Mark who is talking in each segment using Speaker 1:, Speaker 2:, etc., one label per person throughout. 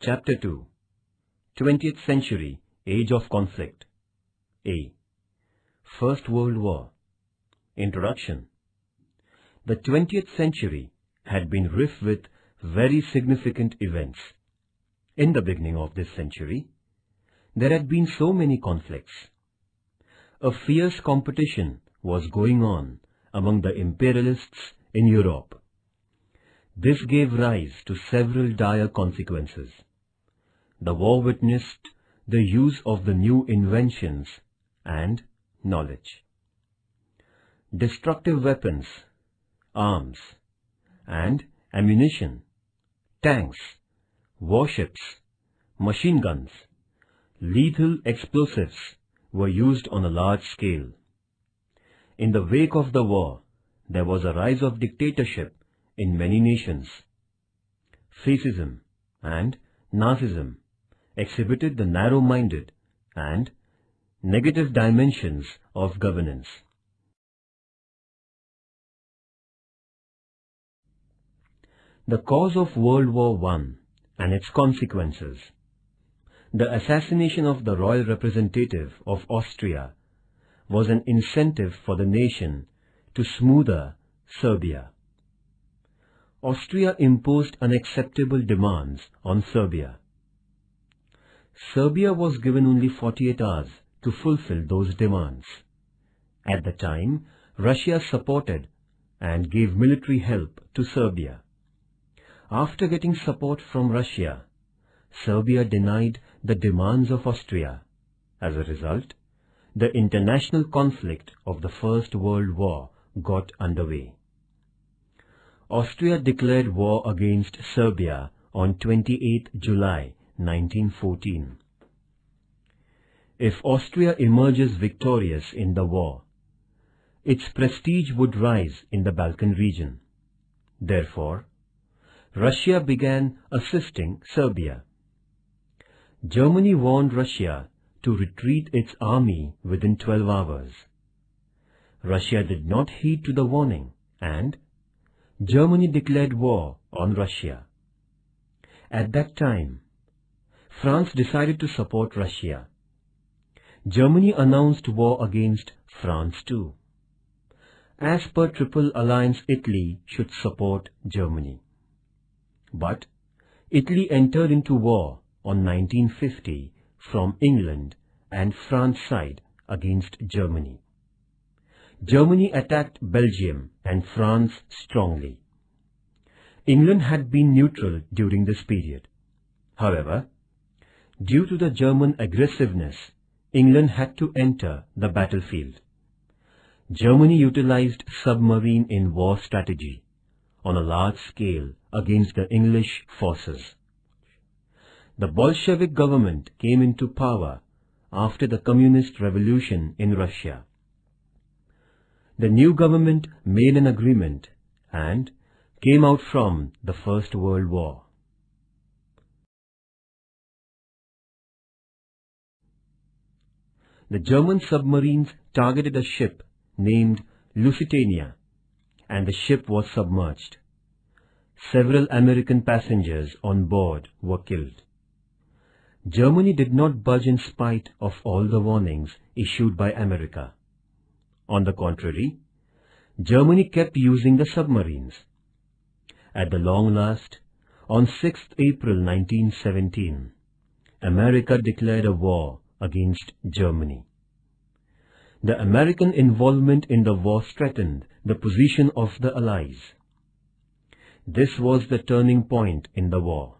Speaker 1: Chapter 2 20th Century Age of Conflict. A. First World War. Introduction. The 20th century had been rife with very significant events. In the beginning of this century, there had been so many conflicts. A fierce competition was going on among the imperialists in Europe. This gave rise to several dire consequences. The war witnessed the use of the new inventions and knowledge. Destructive weapons, arms, and ammunition, tanks, warships, machine guns, lethal explosives were used on a large scale. In the wake of the war, there was a rise of dictatorship in many nations. Fascism and Nazism exhibited the narrow-minded and negative dimensions of governance. The cause of World War I and its consequences. The assassination of the royal representative of Austria was an incentive for the nation to smoother Serbia. Austria imposed unacceptable demands on Serbia. Serbia was given only 48 hours to fulfill those demands. At the time, Russia supported and gave military help to Serbia. After getting support from Russia, Serbia denied the demands of Austria. As a result, the international conflict of the First World War got underway. Austria declared war against Serbia on 28 July 1914. If Austria emerges victorious in the war, its prestige would rise in the Balkan region. Therefore, Russia began assisting Serbia. Germany warned Russia to retreat its army within 12 hours. Russia did not heed to the warning, and Germany declared war on Russia. At that time, France decided to support Russia. Germany announced war against France too. As per Triple Alliance, Italy should support Germany. But Italy entered into war on 1950 from England and France side against Germany. Germany attacked Belgium and France strongly. England had been neutral during this period. However, due to the German aggressiveness, England had to enter the battlefield. Germany utilized submarine in war strategy on a large scale against the English forces. The Bolshevik government came into power after the communist revolution in Russia. The new government made an agreement and came out from the First World War. The German submarines targeted a ship named Lusitania, and the ship was submerged. Several American passengers on board were killed. Germany did not budge in spite of all the warnings issued by America. On the contrary, Germany kept using the submarines. At the long last, on 6th April 1917, America declared a war against Germany. The American involvement in the war strengthened the position of the Allies. This was the turning point in the war.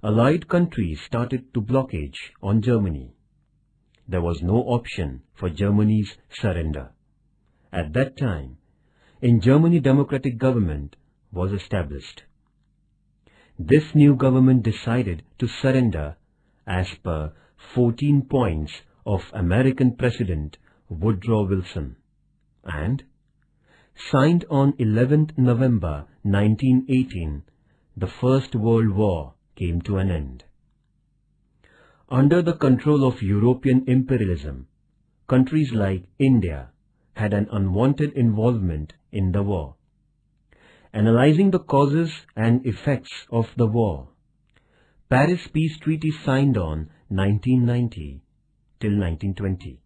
Speaker 1: Allied countries started to blockade on Germany. There was no option for Germany's surrender. At that time, in Germany, democratic government was established. This new government decided to surrender as per 14 points of American President Woodrow Wilson, and signed on 11th November 1918, the First World War came to an end. Under the control of European imperialism, countries like India had an unwanted involvement in the war. Analyzing the causes and effects of the war, Paris Peace Treaty signed on 1990 till 1920.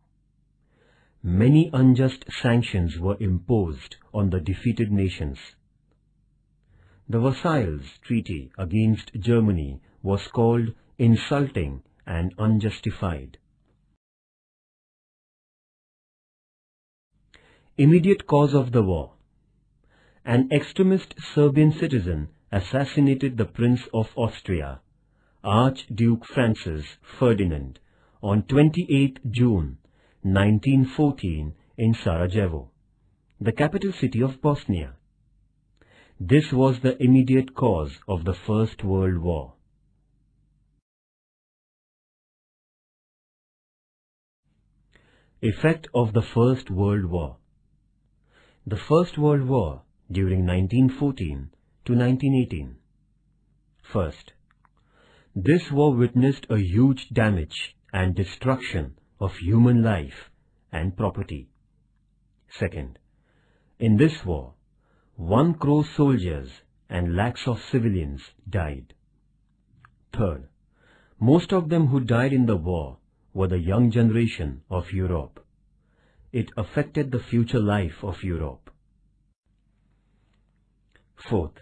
Speaker 1: Many unjust sanctions were imposed on the defeated nations. The Versailles Treaty against Germany was called insulting and unjustified. Immediate cause of the war. An extremist Serbian citizen assassinated the Prince of Austria, Archduke Francis Ferdinand, on 28 June 1914 in Sarajevo, the capital city of Bosnia. This was the immediate cause of the First World War. Effect of the First World War. The First World War during 1914 to 1918. First, this war witnessed a huge damage and destruction of human life and property. Second, in this war, 1 crore soldiers and lakhs of civilians died. Third, most of them who died in the war were the young generation of Europe. It affected the future life of Europe. Fourth,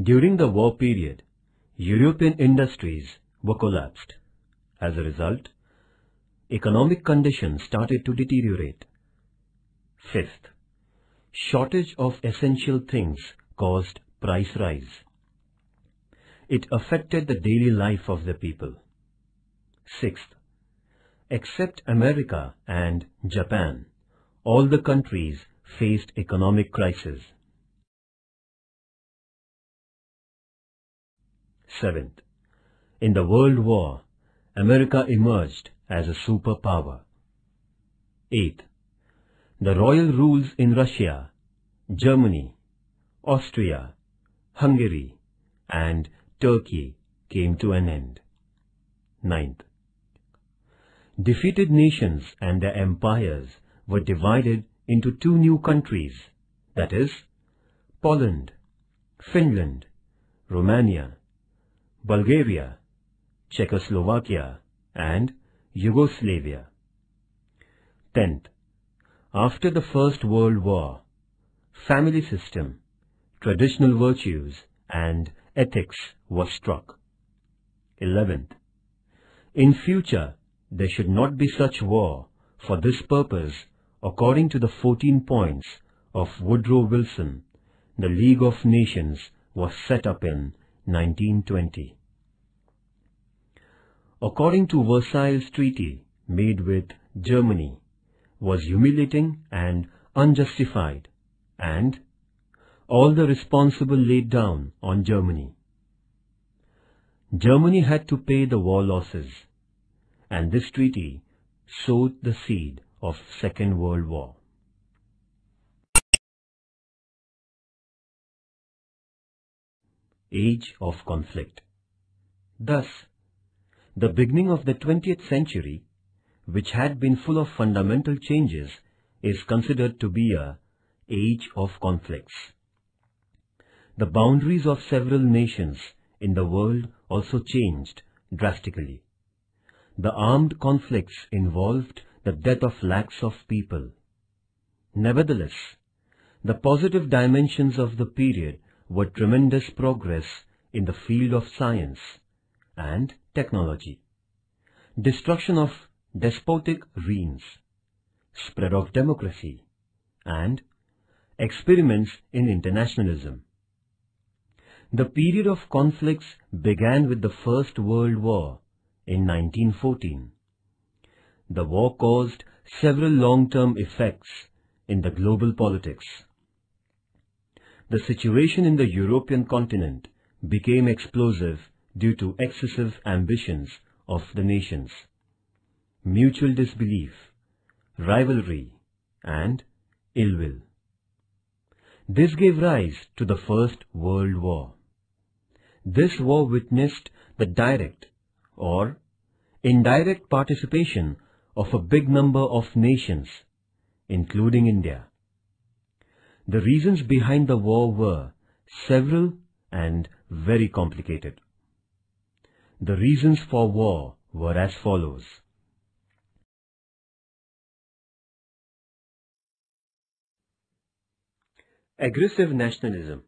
Speaker 1: during the war period, European industries were collapsed. As a result, economic conditions started to deteriorate. Fifth, shortage of essential things caused price rise. It affected the daily life of the people. Sixth, except America and Japan, all the countries faced economic crisis. Seventh, in the World War, America emerged as a superpower. Eighth, the royal rules in Russia, Germany, Austria, Hungary, and Turkey came to an end. Ninth, defeated nations and their empires were divided into 2 new countries, that is, Poland, Finland, Romania, Bulgaria, Czechoslovakia, and Yugoslavia. 10th, after the First World War, family system, traditional virtues, and ethics were struck. 11th, in future there should not be such war. For this purpose, according to the 14 points of Woodrow Wilson, the League of Nations was set up in 1920. According to Versailles Treaty made with Germany, was humiliating and unjustified, and all the responsible laid down on Germany. Germany had to pay the war losses, and this treaty sowed the seed of Second World War. Age of conflict. Thus, the beginning of the 20th century, which had been full of fundamental changes, is considered to be a age of conflicts. The boundaries of several nations in the world also changed drastically. The armed conflicts involved the death of lakhs of people. Nevertheless, the positive dimensions of the period were tremendous progress in the field of science and technology, destruction of despotic reigns, spread of democracy, and experiments in internationalism. The period of conflicts began with the First World War in 1914. The war caused several long-term effects in the global politics. The situation in the European continent became explosive due to excessive ambitions of the nations, mutual disbelief, rivalry, and ill will. This gave rise to the First World War. This war witnessed the direct or indirect participation of a big number of nations, including India. The reasons behind the war were several and very complicated. The reasons for war were as follows. Aggressive nationalism.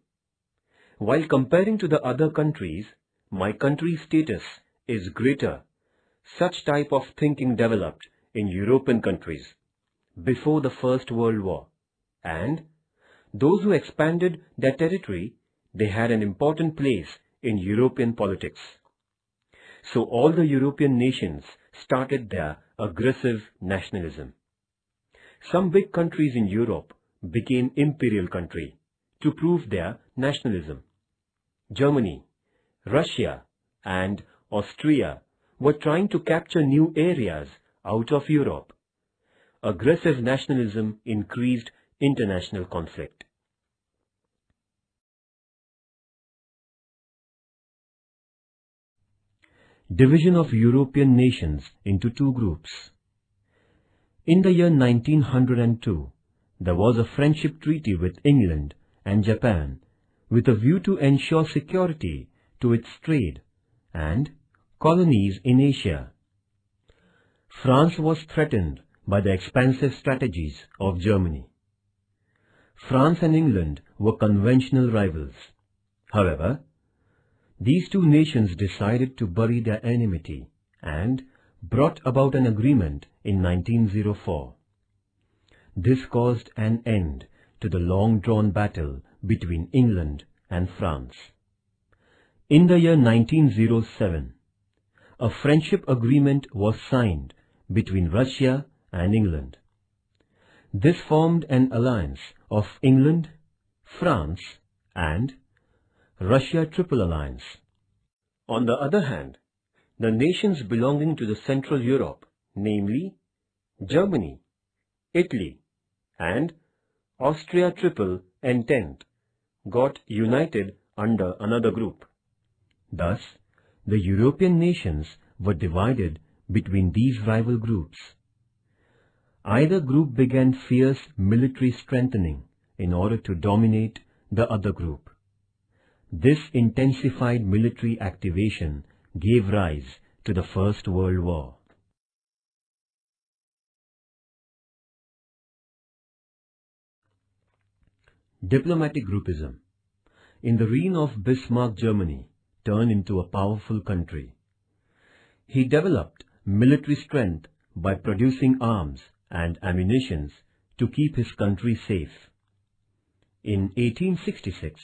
Speaker 1: While comparing to the other countries, my country's status is greater. Such type of thinking developed in European countries before the First World War, and those who expanded their territory, they had an important place in European politics. So all the European nations started their aggressive nationalism. Some big countries in Europe became imperial country to prove their nationalism. Germany, Russia and Austria were trying to capture new areas out of Europe. Aggressive nationalism increased international conflict. Division of European nations into two groups. In the year 1902, there was a friendship treaty with England and Japan with a view to ensure security to its trade and colonies in Asia. France was threatened by the expansive strategies of Germany. France and England were conventional rivals. However, these two nations decided to bury their enmity and brought about an agreement in 1904. This caused an end to the long-drawn battle between England and France. In the year 1907, a friendship agreement was signed between Russia and England. This formed an alliance of England, France and Russia Triple Alliance. On the other hand, the nations belonging to the Central Europe, namely Germany, Italy and Austria Triple Entente, got united under another group. Thus, the European nations were divided between these rival groups. Either group began fierce military strengthening in order to dominate the other group. This intensified military activation gave rise to the First World War. Diplomatic groupism. In the reign of Bismarck, Germany turned into a powerful country. He developed military strength by producing arms and ammunition to keep his country safe. In 1866,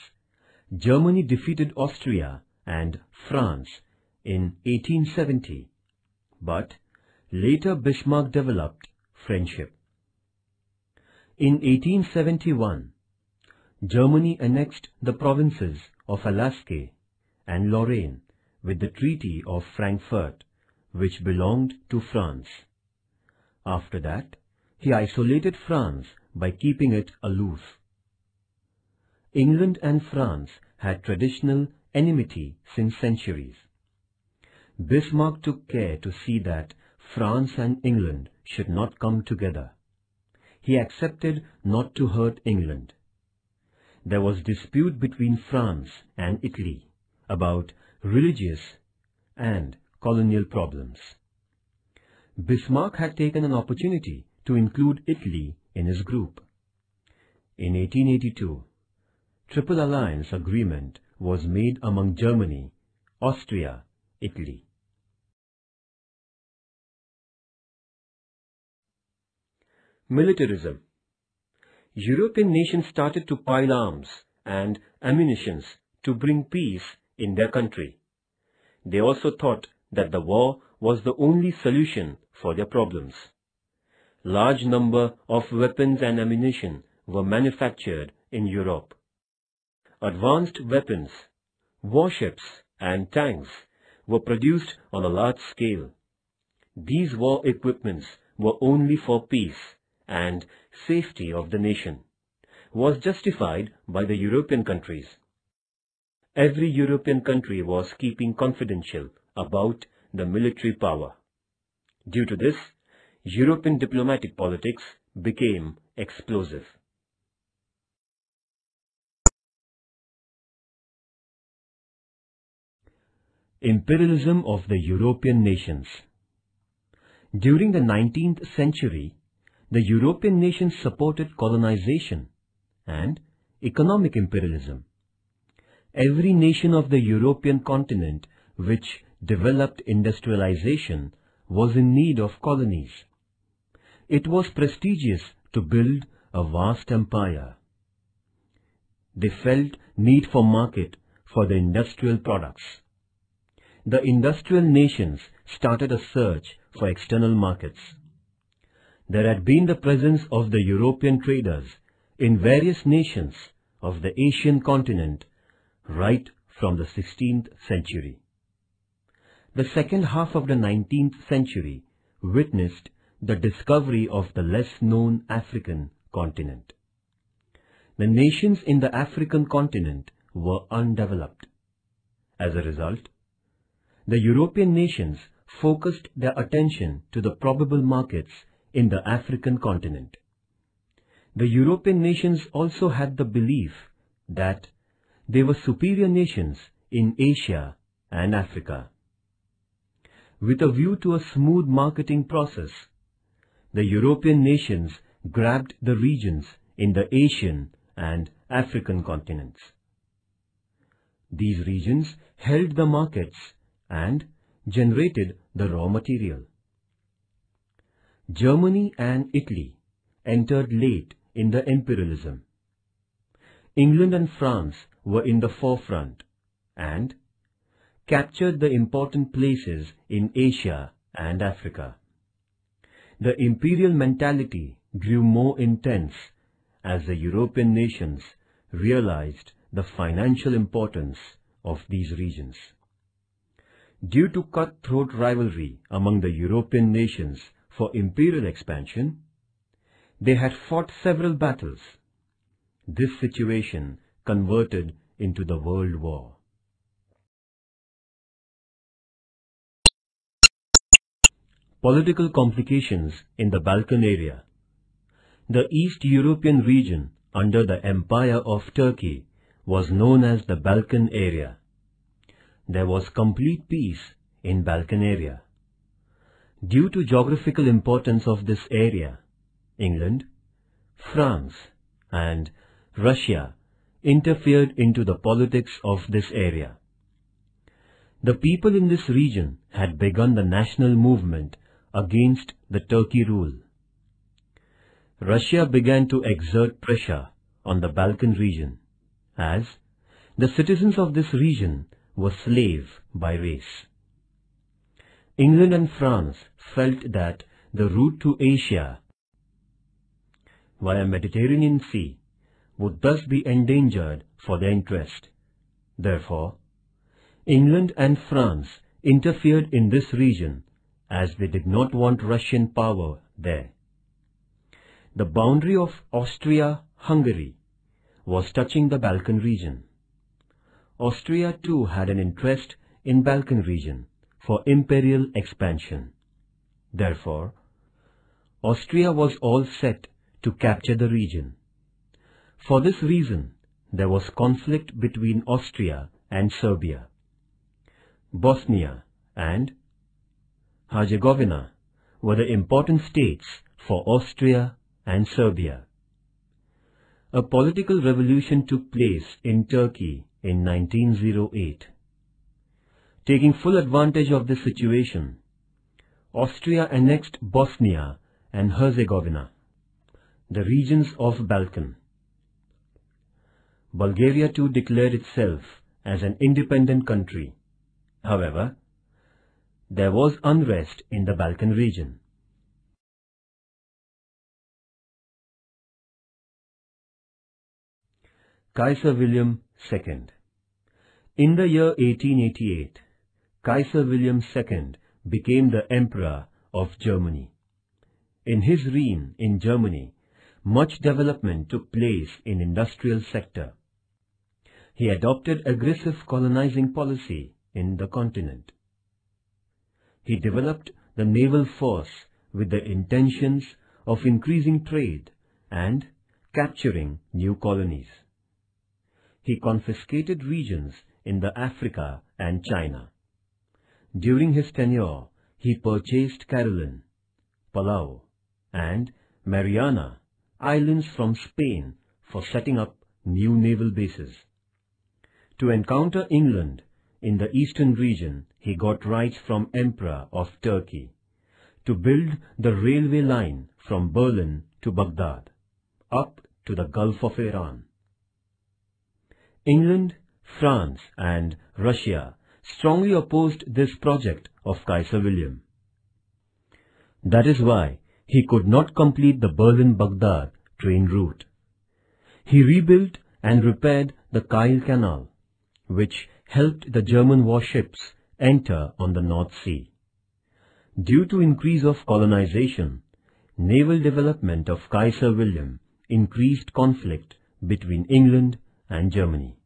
Speaker 1: Germany defeated Austria and France in 1870, but later Bismarck developed friendship. In 1871, Germany annexed the provinces of Alsace and Lorraine with the Treaty of Frankfurt, which belonged to France. After that, he isolated France by keeping it aloof. England and France had traditional enmity since centuries. Bismarck took care to see that France and England should not come together. He accepted not to hurt England. There was dispute between France and Italy about religious and colonial problems. Bismarck had taken an opportunity to include Italy in his group. In 1882, Triple Alliance Agreement was made among Germany, Austria, Italy. Militarism. European nations started to pile arms and ammunition to bring peace in their country. They also thought that the war was the only solution for their problems. Large number of weapons and ammunition were manufactured in Europe. Advanced weapons, warships and tanks were produced on a large scale. These war equipments were only for peace and safety of the nation, was justified by the European countries. Every European country was keeping confidential about the military power. Due to this, European diplomatic politics became explosive. Imperialism of the European nations. During the 19th century, the European nations supported colonization and economic imperialism. Every nation of the European continent which developed industrialization was in need of colonies. It was prestigious to build a vast empire. They felt need for market for the industrial products. The industrial nations started a search for external markets. There had been the presence of the European traders in various nations of the Asian continent right from the 16th century. The second half of the 19th century witnessed the discovery of the less-known African continent. The nations in the African continent were undeveloped. As a result, the European nations focused their attention to the probable markets in the African continent. The European nations also had the belief that they were superior nations in Asia and Africa. With a view to a smooth marketing process, the European nations grabbed the regions in the Asian and African continents. These regions held the markets and generated the raw material. Germany and Italy entered late in the imperialism. England and France were in the forefront and captured the important places in Asia and Africa. The imperial mentality grew more intense as the European nations realized the financial importance of these regions. Due to cutthroat rivalry among the European nations for imperial expansion, they had fought several battles. This situation converted into the World War. Political complications in the Balkan area. The East European region under the Empire of Turkey was known as the Balkan area. There was complete peace in Balkan area. Due to geographical importance of this area, England, France and Russia interfered into the politics of this area. The people in this region had begun the national movement against the Turkey rule. Russia began to exert pressure on the Balkan region, as the citizens of this region were slaves by race. England and France felt that the route to Asia via Mediterranean Sea would thus be endangered for their interest. Therefore, England and France interfered in this region as they did not want Russian power there. The boundary of Austria-Hungary was touching the Balkan region. Austria too had an interest in Balkan region for imperial expansion. Therefore, Austria was all set to capture the region. For this reason, there was conflict between Austria and Serbia. Bosnia and Herzegovina were the important states for Austria and Serbia. A political revolution took place in Turkey in 1908. Taking full advantage of this situation, Austria annexed Bosnia and Herzegovina, the regions of Balkan. Bulgaria too declared itself as an independent country. However, there was unrest in the Balkan region. Kaiser William II. In the year 1888, Kaiser William II became the Emperor of Germany. In his reign in Germany, much development took place in industrial sector. He adopted aggressive colonizing policy in the continent. He developed the naval force with the intentions of increasing trade and capturing new colonies. He confiscated regions in the Africa and China. during his tenure, he purchased Caroline, Palau, and Mariana Islands from Spain for setting up new naval bases. To encounter England in the eastern region, he got rights from Emperor of Turkey to build the railway line from Berlin to Baghdad, up to the Gulf of Iran. England, France and Russia strongly opposed this project of Kaiser William. That is why he could not complete the Berlin-Baghdad train route. He rebuilt and repaired the Kiel Canal, which helped the German warships enter on the North Sea. Due to increase of colonization, naval development of Kaiser William increased conflict between England and Germany.